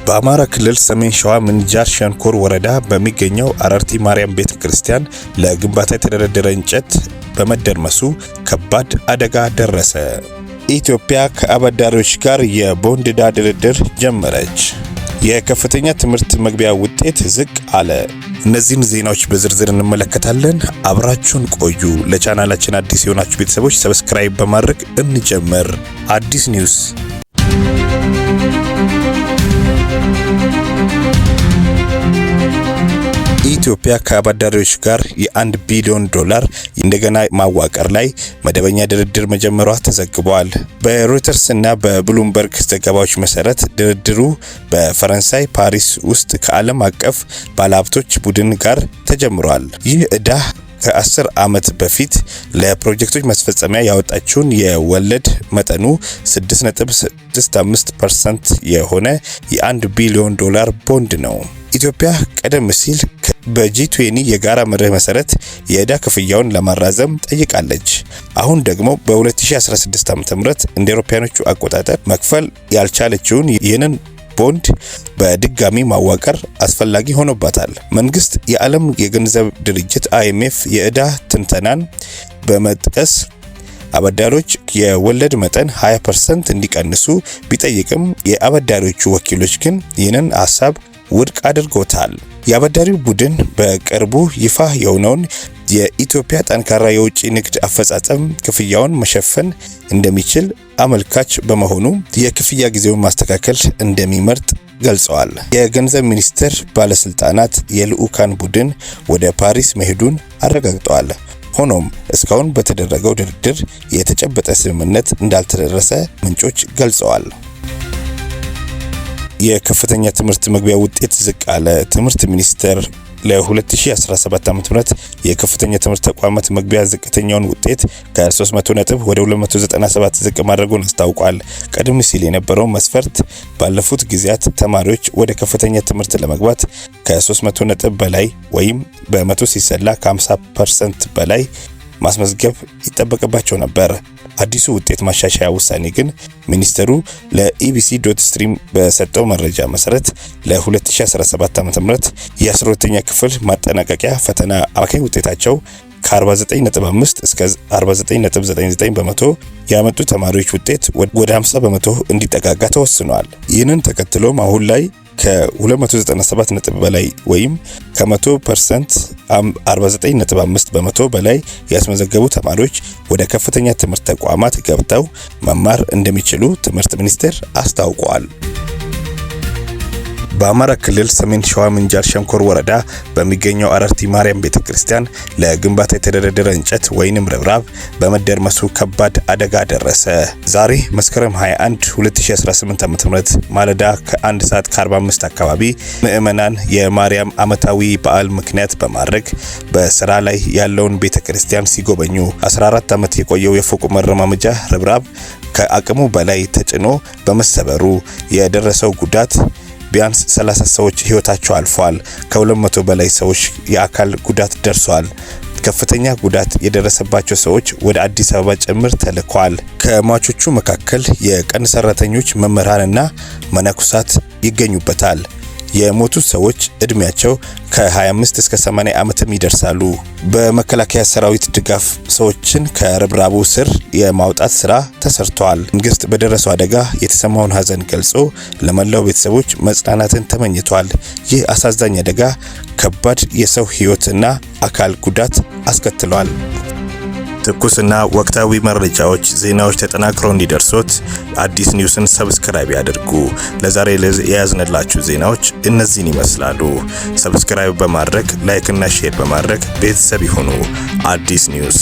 በአማራ ክልል ሰሜን ሸዋ ምንጃር ሸንኮር ወረዳ በሚገኘው አረርቲ ማርያም ቤተክርስቲያን ለግንባታ የተደረደረ እንጨት በመደርመሱ ከባድ አደጋ ደረሰ። ኢትዮጵያ ከአበዳሪዎች ጋር የቦንድ ዕዳ ድርድር ጀመረች። የከፍተኛ ትምህርት መግቢያ ውጤት ዝቅ አለ። እነዚህን ዜናዎች በዝርዝር እንመለከታለን። አብራችሁን ቆዩ። ለቻናላችን አዲስ የሆናችሁ ቤተሰቦች ሰብስክራይብ በማድረግ እንጀምር። አዲስ ኒውስ ኢትዮጵያ ከአበዳሪዎች ጋር የ$1 ቢሊዮን እንደገና ማዋቀር ላይ መደበኛ ድርድር መጀመሯ ተዘግቧል። በሮይተርስ እና በብሉምበርግ ዘገባዎች መሰረት ድርድሩ በፈረንሳይ ፓሪስ ውስጥ ከዓለም አቀፍ ባለሀብቶች ቡድን ጋር ተጀምሯል። ይህ ዕዳ ከ10 ዓመት በፊት ለፕሮጀክቶች ማስፈጸሚያ ያወጣችውን የወለድ መጠኑ 6.65% የሆነ የ$1 ቢሊዮን ቦንድ ነው። ኢትዮጵያ ቀደም ሲል በጂ20 የጋራ መርህ መሰረት የዕዳ ክፍያውን ለማራዘም ጠይቃለች። አሁን ደግሞ በ2016 ዓ.ም እንደ አውሮፓውያኖቹ አቆጣጠር መክፈል ያልቻለችውን ይህንን ቦንድ በድጋሚ ማዋቀር አስፈላጊ ሆኖባታል። መንግስት የዓለም የገንዘብ ድርጅት IMF የዕዳ ትንተናን በመጥቀስ አበዳሪዎች የወለድ መጠን 20% እንዲቀንሱ ቢጠይቅም የአበዳሪዎቹ ወኪሎች ግን ይህንን ሐሳብ ውድቅ አድርጎታል። የአበዳሪው ቡድን በቅርቡ ይፋ የሆነውን የኢትዮጵያ ጠንካራ የውጭ ንግድ አፈጻጸም ክፍያውን መሸፈን እንደሚችል አመልካች በመሆኑ የክፍያ ጊዜውን ማስተካከል እንደሚመርጥ ገልጸዋል። የገንዘብ ሚኒስቴር ባለስልጣናት የልዑካን ቡድን ወደ ፓሪስ መሄዱን አረጋግጠዋል። ሆኖም እስካሁን በተደረገው ድርድር የተጨበጠ ስምምነት እንዳልተደረሰ ምንጮች ገልጸዋል። የከፍተኛ ትምህርት መግቢያ ውጤት ዝቅ አለ። ትምህርት ሚኒስቴር ለ2017 ዓ.ም የከፍተኛ ትምህርት ተቋማት መግቢያ ዝቅተኛውን ውጤት ከ300 ነጥብ ወደ 297 ዝቅ ማድረጉን አስታውቋል። ቀደም ሲል የነበረው መስፈርት ባለፉት ጊዜያት ተማሪዎች ወደ ከፍተኛ ትምህርት ለመግባት ከ300 ነጥብ በላይ ወይም በመቶ ሲሰላ ከ50% በላይ ማስመዝገብ ይጠበቅባቸው ነበር። አዲሱ ውጤት ማሻሻያ ውሳኔ ግን ሚኒስተሩ ለኢቢሲ.ስትሪም በሰጠው መረጃ መሰረት ለ2017 ዓ.ም የ12ኛ ክፍል ማጠናቀቂያ ፈተና አማካኝ ውጤታቸው ከ49.5 እስከ 49.99 በመቶ ያመጡ ተማሪዎች ውጤት ወደ 50 በመቶ እንዲጠጋጋ ተወስኗል። ይህንን ተከትሎም አሁን ላይ ከ297 ነጥብ በላይ ወይም ከ100% 49.5 በመቶ በላይ ያስመዘገቡ ተማሪዎች ወደ ከፍተኛ ትምህርት ተቋማት ገብተው መማር እንደሚችሉ ትምህርት ሚኒስቴር አስታውቋል። በአማራ ክልል ሰሜን ሸዋ ምንጃር ሸንኮር ወረዳ በሚገኘው አረርቲ ማርያም ቤተክርስቲያን ለግንባታ የተደረደረ እንጨት ወይንም ርብራብ በመደርመሱ ከባድ አደጋ ደረሰ። ዛሬ መስከረም 21 2018 ዓ.ም ማለዳ ከ1 ሰዓት ከ45 አካባቢ ምዕመናን የማርያም ዓመታዊ በዓል ምክንያት በማድረግ በስራ ላይ ያለውን ቤተክርስቲያን ሲጎበኙ 14 ዓመት የቆየው የፎቁ መረማመጃ ርብራብ ከአቅሙ በላይ ተጭኖ በመሰበሩ የደረሰው ጉዳት ቢያንስ 30 ሰዎች ህይወታቸው አልፏል። ከ200 በላይ ሰዎች የአካል ጉዳት ደርሷል። ከፍተኛ ጉዳት የደረሰባቸው ሰዎች ወደ አዲስ አበባ ጭምር ተልከዋል። ከሟቾቹ መካከል የቀን ሰራተኞች፣ መምህራንና መነኩሳት ይገኙበታል። የሞቱት ሰዎች እድሜያቸው ከ25 እስከ 80 ዓመትም ይደርሳሉ። በመከላከያ ሰራዊት ድጋፍ ሰዎችን ከርብራቡ ስር የማውጣት ስራ ተሰርቷል። መንግስት በደረሰው አደጋ የተሰማውን ሀዘን ገልጾ ለመላው ቤተሰቦች መጽናናትን ተመኝቷል። ይህ አሳዛኝ አደጋ ከባድ የሰው ህይወትና አካል ጉዳት አስከትሏል። ትኩስና ወቅታዊ መረጃዎች፣ ዜናዎች ተጠናክረው እንዲደርሱት አዲስ ኒውስን ሰብስክራይብ ያድርጉ። ለዛሬ የያዝንላችሁ ዜናዎች እነዚህን ይመስላሉ። ሰብስክራይብ በማድረግ ላይክ እና ሼር በማድረግ ቤተሰብ ይሁኑ። አዲስ ኒውስ